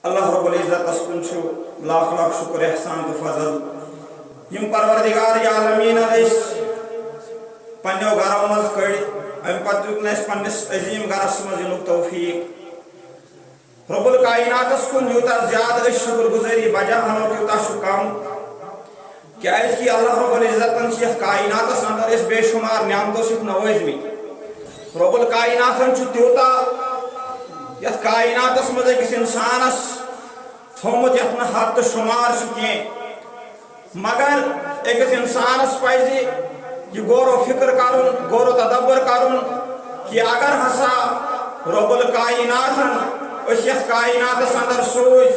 اللہ رب العزت اسکن چھو لاکھ لاکھ شکر احسان تو فضل یم پروردگار عالمین اس پنیو گھرو مز کڑ ام پتہ دیت پنس عظیم گھرس مز ینک توفیق رب الکائنات اسکن یوتا زیادہ شکر گزاری بجا ہنو تیوتا کم کیاز کہ اللہ رب العزت یتھ کائنات اندر اس بے شمار نعمتوں ست نوازمت رب الکائنات تیوتا یتھ کائنات مز اکس انسانس تھومت یتھ نا حد تو شمار کی مگر اکس انسانس پزِ یہ غور و فکر کرن غور و تدبر کرن کہ اگر ہسا رب الکائنات اس یتھ کائنات اندر سوز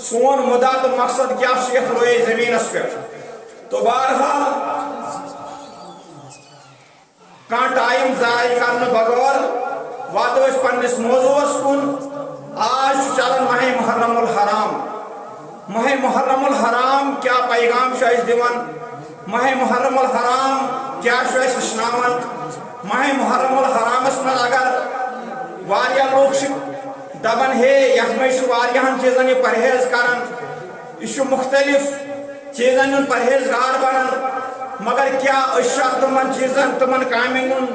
سون مدعا تو مقصد کیا یتھ روئے زمینس پہ تو بہرحال کان ٹائم ضائع کرنے بغیر واتو اس پنس موضوعس کن آج چلن ماہ محرم الحرام ماہ محرم الحرام کیا پیغام اس دیوان ماہ محرم الحرام کیا ہچناون ماہ محرم الحرامس من اگر واریا لوگ دپان ہے یتھ مز واریاہن چیزن یہ پرہیز کران یہ مختلف چیزن ہند پرہیزگار بنان مگر کیا تمن چیزن تمن کامین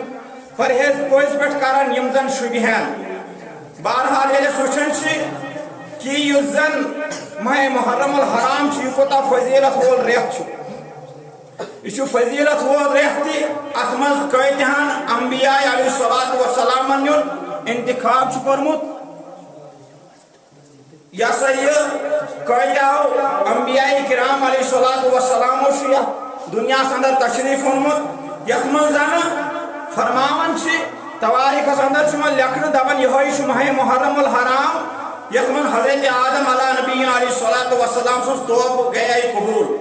پرہیز پوز پہ کران یم زن شبہن بہرحال یل وچان کہ اس زن ماہ محرم الحرام یہ کوتا فضیلت وول ریت یہ فضیلت وول ریت تہ ات مز کتہن انبیاء علیہ الصلوۃ والسلام انتخاب کورمت یہ سا یہ کتو انبیاء کرام علیہ الصلوۃ والسلام دنیا اندر تشریف اونمت یت من زن فرماون تواریخس اندر لکھن دپان یہ ماہ محرم الحرام یت من حضرت آدم علیہ نبی علیہ الصلوۃ والسلام سن توبہ گیا قبول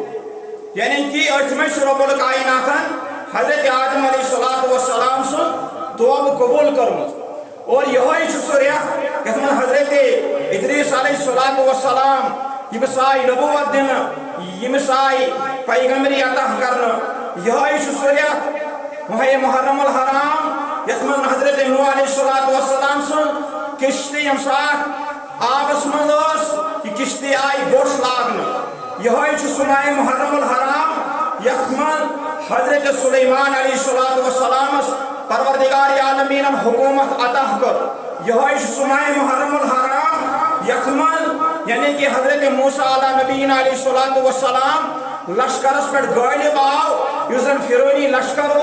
یعنی کہ اتھ رب الکائنات حضرت آدم علیہ الصلوۃ والسلام سن توبہ قبول کرمت اور یہ سہ ریت یت من حضرت ادریس علیہ الصلوۃ والسلام یمس آئی نبوت دن یمس آئی پیغمبری عطا کرنا یہ سہ ریت ماہ محرم الحرام یت من حضرت نوح علیہ الصلوۃ والسلام سن کشتی یم سات آبس مز یہ کشتی آئی بوش لاگن یہ سہ ماہ محرم الحرام یت من حضرت سلیمان علیہ الصلوۃ والسلام پروردگار عالمین حکومت عطا کر یہ سہ ماہ محرم الحرام یت من یعنی کہ حضرت موسیٰ علیہ نبی علیہ الصلوۃ والسلام لشکرس پہ غالب آو اس فرونی لشکر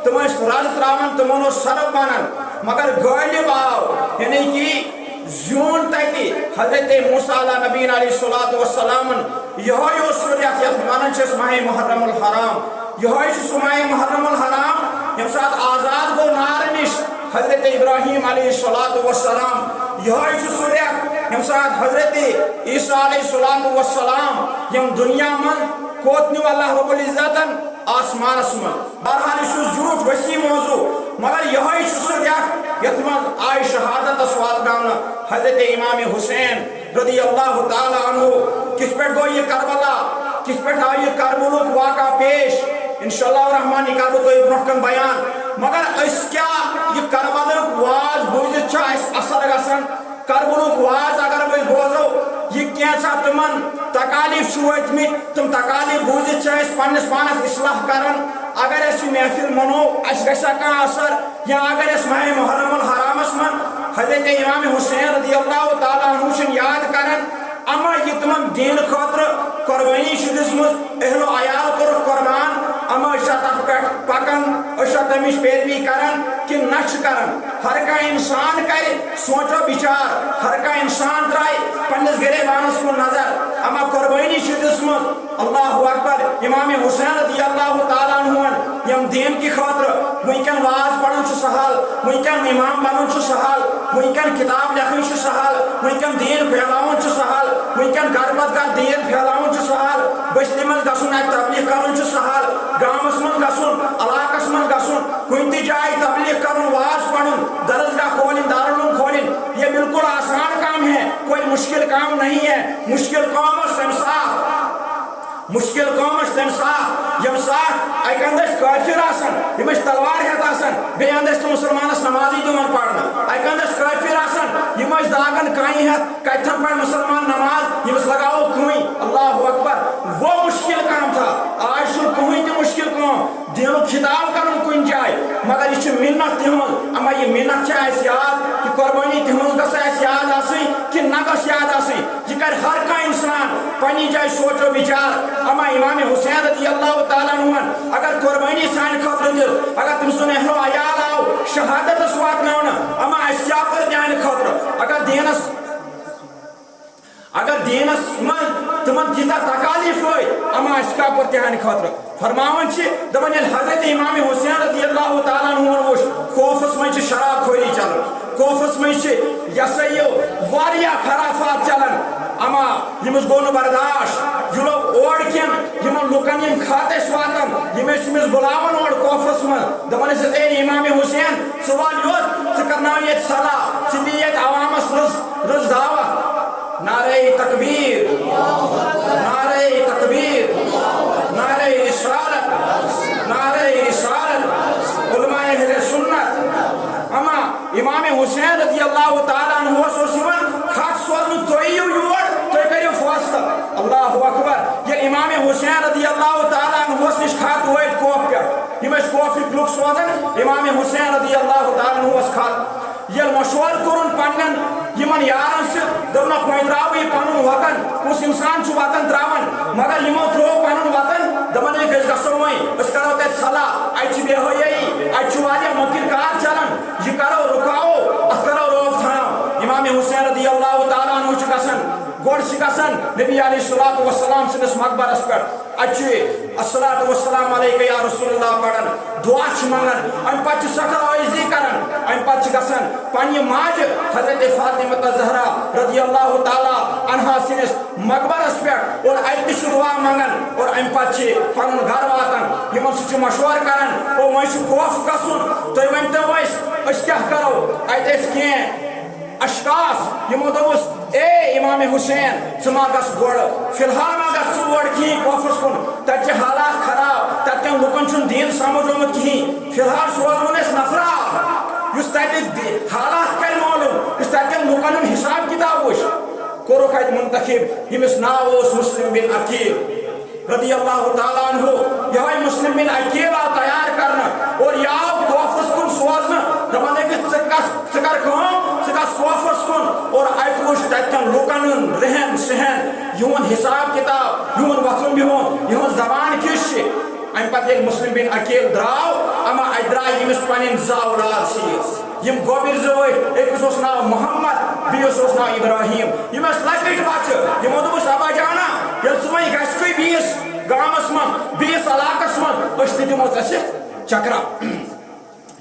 تم رز تراون تمن سرف بنان مگر غالب آو یعنی کہ زیون تتہ حضرت موسیٰ علیہ نبی علیہ الصلوۃ والسلام یہ سہ ریت یتھ ونان ماہ محرم الحرام یہ سہ ماہ محرم الحرام یم سات آزاد گو نار نش حضرت ابراہیم علیہ الصلوۃ والسلام یہ سہ ریت یم سات حضرت عیسیٰ علیہ الصلوۃ والسلام یم دنیا من کوت نیو اللہ رب العزت آسمانس من بہرحال یہ جھوٹ وسیع موضوع مگر یہ سہ ریت یتھ من آئی شہادت واتناون حضرت امام حسین رضی اللہ تعالی عنہ کس پہ گو یہ کربلا کس پہ آئی یہ کربلک واقعہ پیش انشاءاللہ الرحمن یہ کربو تو برونٛہہ کن بیان مگر اس کیا یہ کربلک واز بوزت اثر گژھان کربلک واز اگر بھائی بوزو یہ کیسا تمن تکالیف وتمت تم تکالیف بوزت پنس پانس اصلاح کران اگر اس محفل منو اس گژھا کانٛہہ اثر یا اگر اس ماہ محرم الحرامس من حضرت امام حسین رضی اللہ تعالیٰ عنہ یاد کران اما یہ تمن دین خاطر قربانی دژمٕژ اہل و عیال کور قربان اما تک پہ پکان تمچ پیروی کران کہ نہ کران ہر کانٛہہ انسان کر سوچو بچار ہر کانٛہہ انسان ترائے پنس گریبانس کن نظر اما قربانی دژمٕژ اللہ اکبر امام حسین رضی اللہ تعالیٰ عنہ یم دین کی خاطر ونکن واز پڑھن سہل ونکن امام بنن سہل ونکن کتاب لکھن سہل ونکن دین پھیلاون سہل ونکن گھر پتہ گھر دین پھیلاون سہل بستی من گھن ات تبلیغ کرن سہل گامس من گھن علاقس من گھن کن تہ جائے تبلیغ کرن واز پڑھن درسگاہ کھولن دارالعلوم کھولن یہ بالکل آسان کام ہے کوئی مشکل کام نہیں ہے مشکل کام تمہ سات مشکل کام تمہ سات یم سات اکہ اندر کافر آسان یم تلوار ہیت آسان بیٚیہِ اندر مسلمانس نمازی دِوان پرنہٕ اکہ اندر کافر آسان یم داغن کانہِ ہیت کتھن پہ مسلمان مگر یہ منت تہذ اما یہ منت یاد کہ قربانی تہذ گھس یاد آسن کہ نہ گھس یاد آسن یہ کر ہر کھانا انسان پنی جائے سوچو بچار اما امام حسین رضی اللہ تعالیٰ عنہ اگر قربانی سان خطر دل اگر تم سن اہل و عیال آو شہادت واتن اما اس کیا کر دیان خطر اگر دینس من تمن تیزا تکالیف ہوئی اما اس کا پر تیان خطر فرماون چھ دپان یل حضرت امام حسین رضی اللہ تعالیٰ عنہ وچ کوفس من چھ شراب خوری چلان کوفس من چھ یسایو واریا خرافات چلان اما یمس گو نہ برداشت یہ لوگ اور کن یمن لوکن یم خاطس واتن یمس بلاون اور کوفس من دپان اے امام حسین سوال یوت ژٕ کرناو یت صلاح ژٕ دی یت عوامس رز دعوت نعرہ تکبیر نعرہ تکبیر نعرہ رسالت نعرہ رسالت علماء اہل سنت اما امام حسین رضی اللہ تعالیٰ عنہ خط سوزن تیو یور تھی کرو فاصلہ اللہ اکبر یہ امام حسین رضی اللہ تعالیٰ عنہ نش خط ویت کوف پہ یم کوفک لوگ سوزن امام حسین رضی اللہ تعالیٰ عنہ خط یل مشور کورن پنن یمن یارن سے دونک وے تراو یہ پنن وطن کس انسان چھ وطن تراون مگر یمو ترو پنن وطن دپان ہے گژھ گژھو وے اس کرو تت صلاح ات چھ بے ہوئی ات چھ واریاہ مکر کار چلان یہ کرو رکاو ات کرو روف تھاو امام حسین رضی اللہ تعالیٰ عنہ چھ گژھان گوڑ چھ گژھان نبی علیہ الصلوۃ والسلام سندس مقبرس پہ ات الصلاۃ والسلام علیک یا رسول اللہ پڑھن دعا چھ منگان ام پتہ سٹھا عزی کران ام پتہ گژھان پنہ ماج حضرت فاطمہ زہرا رضی اللہ تعالیٰ عنہا سندس مقبرس پہ اور اتہ دعا منگان اور ام پتہ پن گھر واتان یمن سہ مشور کران او وۄنۍ چھ خوف گژھُن تُہۍ ؤنتو أسۍ کیاہ کرو اتہ ٲسۍ کینٛہہ اشخاص یمو دوس اے امام حسین ژٕ ما گژھ گۄڈٕ فی الحال ما گژھ ژٕ اور کِہیٖنۍ کوفس کُن تتہِ چھِ حالات خراب تتہِ کٮ۪ن لُکن چھُنہٕ دیٖن سمجھ آمُت کِہیٖنۍ فی الحال سوزون أسۍ نفرات یُس تتہِ حالات کرِ معلوم یُس تتہِ کٮ۪ن لُکن ہُنٛد حساب کتاب وٕچھ کوٚرُکھ اتہِ منتخب ییٚمِس ناو اوس مسلم بن عقیل رضی اللہ تعالیٰ عنہ یہ مسلم بن عقیل آو تیار کرنا اور یہ آو کوفس کن سوزنا دپان ژٕ کر کٲم ژٕ گژھ کوفس کن اور اتہِ وٕچھ تتہِ کٮ۪ن لُکن ہُنٛد رہن سہن یِہُنٛد حساب کتاب یِہُنٛد وۄتھُن بِہُن یِہٕنٛز زبان کِژھ چھِ ام پتہ ییٚلہِ مسلم بن عقیل درٛاو اما اتہِ درٛاے ییٚمِس پنٕنۍ زٕ اولاد سۭتۍ یم گوبر زٕ أکِس اوس ناو محمد بیٚیِس اوس ناو ابراہیم یم ٲسۍ لۄکٕٹۍ بچہٕ یمو دوٚپُس ابا جانا ییٚلہِ ژٕ وۄنۍ گژھکھٕے بیٚیِس گامس منٛز بیٚیِس علاقس منٛز أسۍ تہِ دِمو ژےٚ سۭتۍ چکرا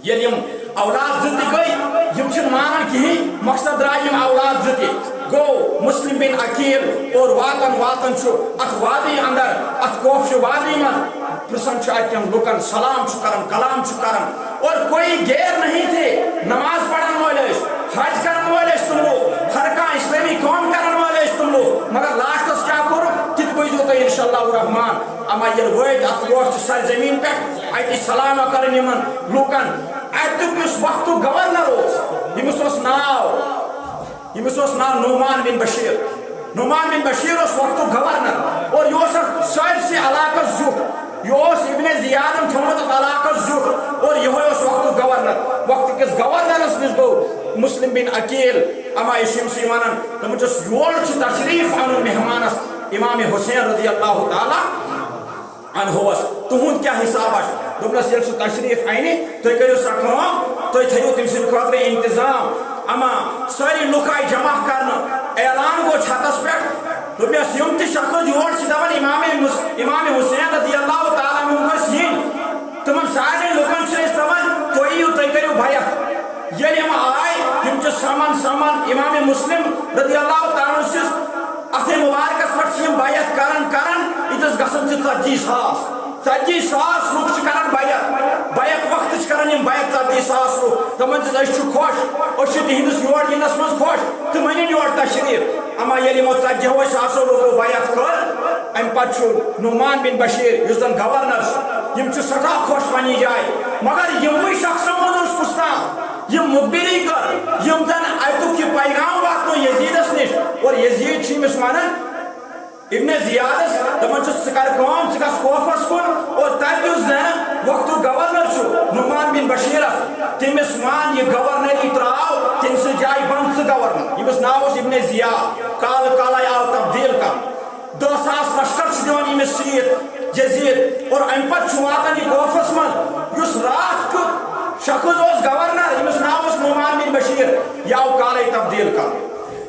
ییٚلہِ یم اولاد زٕ تہِ گٔے یم چھِنہٕ مانان کِہیٖنۍ مقصد درٛاے یم اولاد زٕ تہِ گو مسلم بن عقیل اور واتن واتن چھُ اتھ وادی اندر اتھ کوفچہِ وادی منٛز پرژھان چھُ اتہِ کٮ۪ن لُکن سلام چھُ کران کلام چھُ کران اور کوئی غیر نہیں تھے نماز پڑھن وٲلۍ ٲسۍ حج کرن وٲلۍ ٲسۍ تِم لوگ ہر کانٛہہ اسلٲمی کٲم کرن وٲلۍ ٲسۍ تِم لوگ مگر لاسٹس کیاہ کوٚرُکھ تہِ تہِ بوٗزِو تُہۍ انشاء اللہ الرحمان اما ییٚلہِ وٲتۍ اتھ کوفچہِ سرزمیٖن پٮ۪ٹھ اتہِ سلاما کرٕنۍ یِمن لُکن اتیُک یُس وقتُک گورنر اوس ییٚمِس اوس ناو نعمان بن بشیر نعمان بن بشیر اوس وقتُک گورنر اور یہ اوس اتھ سٲرسٕے علاقس زیُٹھ یہ اوس ابن زیادن تھومُت اتھ علاقس زیُٹھ اور یہوے اوس وقتُک گورنر وقت کِس گورنرس نِش گوٚو مسلم بن عقیل اما یہِ چھِ یِمسٕے ونان دوٚپُن چھُس یور چھُ تشریٖف انُن مہمانس امام حسین رضی اللہ تعالیٰ عنہس تہنٛد کیاہ حساب آسہِ دوٚپنس ییٚلہِ سُہ تشریٖف انہِ تُہۍ کٔرِو سا کٲم تُہۍ تھٲیِو تٔمۍ سٕنٛدِ خٲطرٕ انتظام اما سٲری لُکھ آیہِ جمع کرنہٕ اعلان گوٚو چھتس پٮ۪ٹھ دوٚپنس یِم تہِ شخص یور چھِ دپان امام حسین رضی اللہ تعالیٰ عنہ گژھِ یِنۍ تِمن سارنٕے لُکن چھِ أسۍ دپان تُہۍ یِیِو تُہۍ کٔرِو بیعت ییٚلہِ یِم آے یِم چھِ سمان امام مسلم رضی اللہ تعالیٰ عنہ سٕنٛز اتھے مبارکس پٮ۪ٹھ چھِ یِم بیعت کران ییٖتِس گژھان چھِ 40,000 لُکھ چھِ کران بیعت وقت چھِ کران یِم بیعت 40,000 لُکھ دپان چھِ أسۍ چھِ خۄش أسۍ چھِ تِہنٛدِس یور یِنس منٛز خۄش تہٕ ؤنِو یور تشریٖف اما ییٚلہِ یِمو 40,000 لُکو بیعت کٔر امہِ پتہٕ چھُ نعمان بن بشیر یُس زن گورنر چھُ یِم چھِ سٮ۪ٹھاہ خۄش پننہِ جایہِ مگر یِموٕے شخصو منٛز اوس کُس تام یِم مُخبِری کٔر یِم زن اتیُک یہِ پیغام واتنو یزیدس نِش اور یزید چھِ أمِس ونان ابن زیادس دپان چھُس ژٕ کر کٲم ژٕ گژھ کوفس کُن اور تتہِ یُس زن وقت گورنر نعمان بن بشیر تمس مان یہ گورنری تراو تم سے جائے بند سہ گورنر یمس ناو ابن زیاد کال کالے آو تبدیل کر 2,000 لشکر دان یمس سیت جزید اور ام پتہ واتان یہ کوفس من اس رات کو شخص اس گورنر یمس ناو نعمان بن بشیر یاو کالے تبدیل کر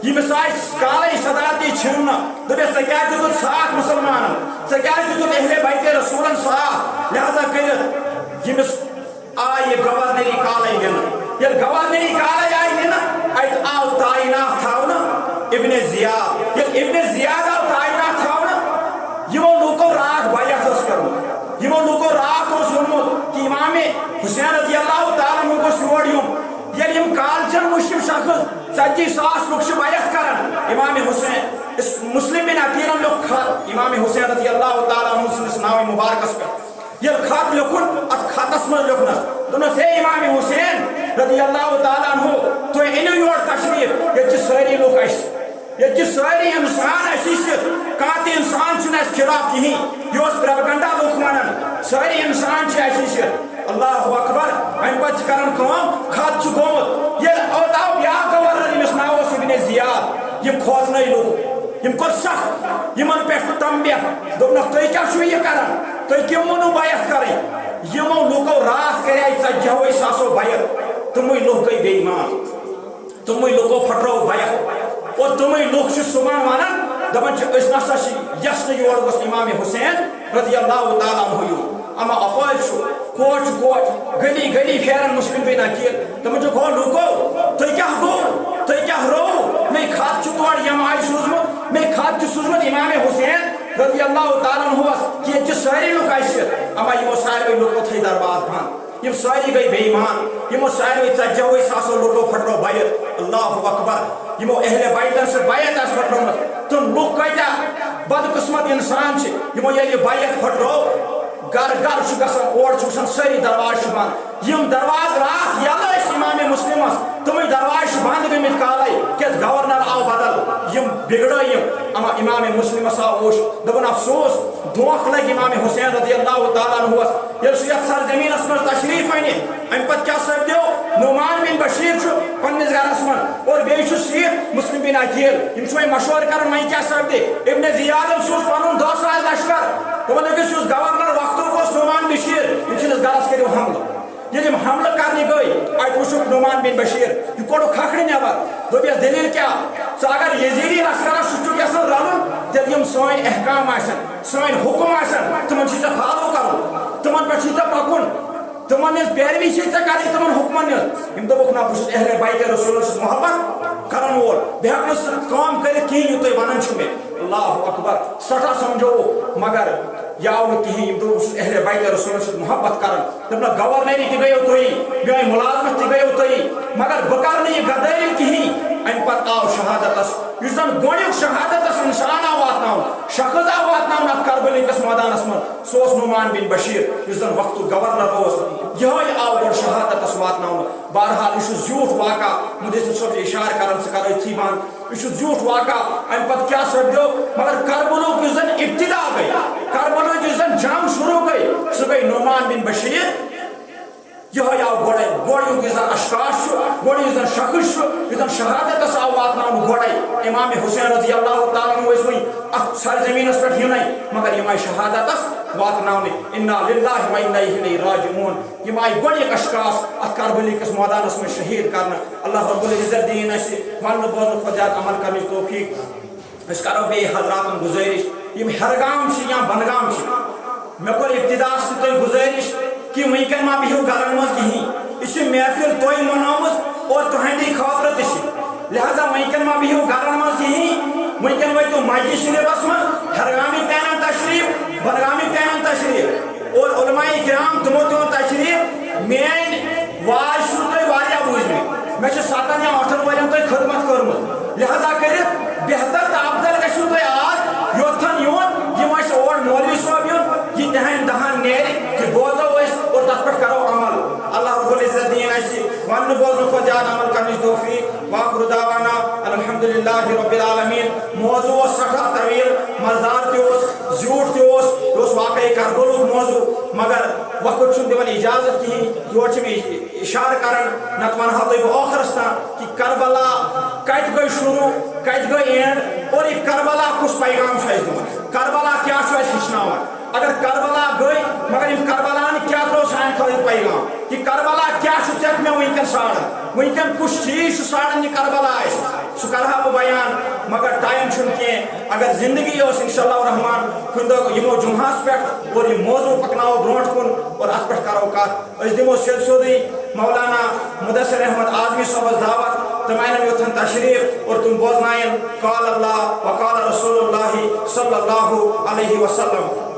یمس آئی کالے صدارتی چھن دپس ژے کیٛازِ دِتُتھ ساتھ مسلمانن ژے کیٛازِ دِتُتھ اہل بیت رسولن ساتھ لہذا کٔرِتھ یمس آئی یہ گورنری کالے نِنہٕ ییٚلہِ گورنری کالے آئی نِنہٕ اتہِ آو تعینات تھاونہٕ ابن زیاد ییٚلہِ ابن زیاد آو تعینات تھاونہٕ یمو لوٗکو راتھ بیعت اوس کوٚرمُت یمو لوٗکو راتھ اوس ووٚنمُت کہ امام حسین رضی اللہ تعالیٰ عنہ گوٚژھ یور یُن ییٚلہِ یِم کالچن وٕچھ یِم شخص 40,000 لُکھ چھِ بیعت کران امام حسین مسلم بن عقیلن لیوٚکھ خط امام حسین رضی اللہ تعالیٰ عنہ سٕنٛدِس ناوِ مبارکس پٮ۪ٹھ ییٚلہِ خط لیوٚکھُن اتھ خطس منٛز لیوٚکھنس دوٚپنس ہے امام حسین رضی اللہ تعالیٰ عنہ تُہۍ أنِو یور تشریف ییٚتہِ چھِ سٲری لُکھ اسہِ ییٚتہِ چھِ سٲری انسان اسہِ یِتھ کانٛہہ تہِ انسان چھُنہٕ اسہِ خلاف کِہیٖنۍ یہِ اوس پرٛپگنڈا لُکھ ونان سٲری انسان چھِ اسہِ یِتھ اللہ اکبر ام پتہ کران کٲم خط چھُ گوٚمُت ییٚلہِ اوت آو بیٛاکھ گورنر ییٚمِس ناو اوس ابن زیاد یِم کھوژنٲے لُکھ یِم کوٚر سخ یِمن پٮ۪ٹھ تنبیہ دوٚپنکھ تُہۍ کیٛاہ چھُو یہِ کران تُہۍ کیٚم ووٚنوٕ بیعت کرٕنۍ یِمو لُکو راتھ کرے 40,000 بیعت تِمٕے لُکھ گٔے بے ایمان تِمٕے لُکو پھٹرٲو بیعت اور تِمٕے لُکھ چھِ صبحن ونان دپان چھِ أسۍ نسا چھِ یژھنہٕ یور گوٚژھ امام حسین رضی اللہ تعالیٰ عنہ یُن اما اپٲرۍ چھُ کوچ گلی گلی پھیران مسلم بن عقیل دپان چھُکھ ہو لوٗکو تُہۍ کیٛاہ گوٚو تُہۍ کیٛاہ روو مے خط چھُ تورٕ یِم آیہِ سوٗزمُت مے خط چھُ سوٗزمُت امام حسین رضی اللہ تعالیٰ عنہس کہ ییٚتہِ چھِ سٲری لُکھ اسہِ اما یِمو ساروٕے لُکو تھٲے درواز بنٛد یِم سٲری گٔے بے ایمان یِمو ساروٕے 40,000 لُکو پھٹرو بیعت اللہ اکبر یِمو اہل بیتن سۭتۍ بیعت آسہِ پھٹرٲومٕژ تِم لُکھ کۭتیاہ بدقٕسمت انسان چھِ یِمو ییٚلہِ یہِ بیعت پھٹرو گر گر چھُ گژھان اور چھُ وٕچھان سٲری درواز چھِ بنٛد یِم درواز راتھ یلہٕ ٲسۍ امام مسلمس تِمٕے درواز چھِ بنٛد گٔمٕتۍ کالے کیٛازِ گورنر آو بدل یِم بگڑٲے یِم اما امام مسلمس آو اوش دوٚپُن افسوس دھونٛکھ لگہِ امام حسین رضی اللہ تعالیٰ عنہس ییٚلہِ سُہ یتھ سرزمیٖنس منٛز تشریٖف انہِ امہِ پتہٕ کیٛاہ سپدیو نعمان بن بشیر چھُ پننِس گرس منٛز اور بیٚیہِ چھُ سۭتۍ مسلم بن عقیل یِم چھِ وۄنۍ مشورٕ کران وۄنۍ کیٛاہ سپدِ ابن زیادن سوٗز پنُن 10,000 لشکر دوٚپُن أکِس یُس گورنر وقتُک اوس نعمان بشیر یِم چھِنس گرس کٔرِو حملہٕ ییٚلہِ یِم حملہٕ کرنہِ گٔے اتہِ وٕچھُکھ نعمان بن بشیر یہِ کوٚڑُکھ کھکھرِ نٮ۪بر دوٚپیس دٔلیٖل کیٛاہ ژٕ اگر یزیٖدی لشکرس سۭتۍ چھُکھ یژھان رلُن تیٚلہِ یِم سٲنۍ احکام آسن سٲنۍ حُکم آسن تِمن چھُے ژےٚ فالو کرُن تِمن پٮ۪ٹھ چھُے ژےٚ پکُن تِمن ہٕنٛز پیروی چھے ژےٚ کرٕنۍ تِمن حُکمن ہٕنٛز أمۍ دوٚپُکھ نہ بہٕ چھُس اہل بیت رسولن سۭتۍ محبت کرن وول بہٕ ہٮ۪کہٕ نہٕ سُہ کٲم کٔرِتھ کِہیٖنۍ یہِ تُہۍ ونان چھِو مےٚ اللہ اکبر سٹھاہ سمجھووُکھ مگر یہِ آو نہٕ کِہیٖنۍ یِم دوٚپ بہٕ چھُس اہل بیت رسولن سۭتۍ محبت کران دوٚپنکھ گورنری تہِ گٔیو تُہی میٲنۍ مُلازمت تہِ گٔیو تُہی مگر بہٕ کرٕ نہٕ یہِ غدٲری کِہیٖنۍ امہِ پتہٕ آو شہادتس یُس زن گۄڈنیُک شہادتس انسان آو واتناونہٕ شخص آو واتناونہٕ اتھ کربلی کِس مٲدانس منٛز سُہ اوس نعمان بن بشیر یُس زن وقتُک گورنر اوس یِہوے آو گۄڈٕ شہادتس واتناونہٕ بہرحال یہِ چھُ زیوٗٹھ واقعہ مُدثر صٲب چھُ اشارٕ کران ژٕ کر أتھی بنٛد یہِ چھُ زیوٗٹھ واقعہ امہِ پتہٕ کیٛاہ سپدیو مگر کربلُک یُس زن ابتدا گٔے کربلُک یُس زن جنگ شروع گٔے سُہ گٔے نعمان بن بشیر یِہوے آو گۄڈے گۄڈنیُک یُس زن اشخاص چھُ گۄڈٕ یُس زن شخص چھُ یُس زن شہادتس آو واتناونہٕ گۄڈے امام حسین رضی اللہ تعالیٰ عنہ ٲسۍ وۄنۍ اتھ سرزمیٖنس پٮ۪ٹھ یِنٕے مگر یِم آیہِ شہادتس واتناونہٕ انا للہ و انا الیہ راجعون یِم آیہِ گۄڈنِکۍ اشخاص اتھ کربلی کِس مٲدانس منٛز شہیٖد کرنہٕ اللہ رب العزت دِیِن اسہِ وننہٕ بوزنہٕ کھۄتہٕ زیادٕ عمل کرنٕچ توفیٖق أسۍ کرو بیٚیہِ حضراتن گُزٲرِش یِم ہرگام چھِ یا بنگام چھِ مےٚ کوٚر ابتداس تہِ تۄہہِ گُزٲرِش کہ وٕنکٮ۪ن ما بِہِو گرن منٛز کِہیٖنۍ یہِ چھِ محفِل تۄہہِ منٲومٕژ اور تُہنٛدی خٲطرٕ تہِ چھِ لہذا وٕنکٮ۪ن ما بِہِو گرن منٛز کِہیٖنۍ وٕنکٮ۪ن وٲتِو مسجد شریٖفس منٛز ہرگامٕکۍ تہِ انن تشریٖف بڈگامٕکۍ تہِ انن تشریٖف اور علماء کرام تِمو تہِ اوٚن تشریٖف میٲنۍ واز چھُو تۄہہِ واریاہ بوٗزمٕتۍ مےٚ چھِ 7 یا 8 ؤرین تۄہہِ خدمت کٔرمٕژ لہذا کٔرِتھ بہتر تہٕ افضل گژھِو تۄہہِ آز یوٚتتھن یُن یِم آسہِ اور مولوی صٲب یُن یہِ تِہنٛدِ دہن نیرِ کہِ بوزو أسۍ اور تتھ پٮ۪ٹھ کرو عمل اللہ رب العزت دِیِن اسہِ وننہٕ بوزنہٕ کھۄتہٕ زیادٕ عمل کرنٕچ توفیٖق واخر دعوانا الحمدللہ رب العالمین موضوع اوس سٹھاہ طویل مزٕدار تہِ اوس زیوٗٹھ تہِ اوس یہِ اوس واقعی کربلُک موضوع مگر وقت دان اجازت کہین یور اشارہ کران نت ونہا تہ بہ ٲخرس تام کہ کربلا کت گئی شروع کت گئی اینڈ اور یہ کربلا کس پیغام دان کربلا کیا ہچنان اگر کربلا گئی مگر ام کربلا کیا ترو سان خاطر پیغام کہ کربلا کیا ٹھیک میں ونکن ساڑن ونکن کس چیز ساڑن یہ کربلا سہ کرہا بہ بیان مگر ٹائم کی اگر زندگی انشاءاللہ الرحمن کن دہ یمو جمعہس پہ اور یہ موضوع پکناو برونٹ کن اور ات پہ کرو کت اس دمو سیدھی مولانا مدثر احمد اعظمی صاحب دعوت تم این یوتھن تشریف اور تم بوزنائن قال اللہ وقال رسول اللہ صلی اللہ علیہ وسلم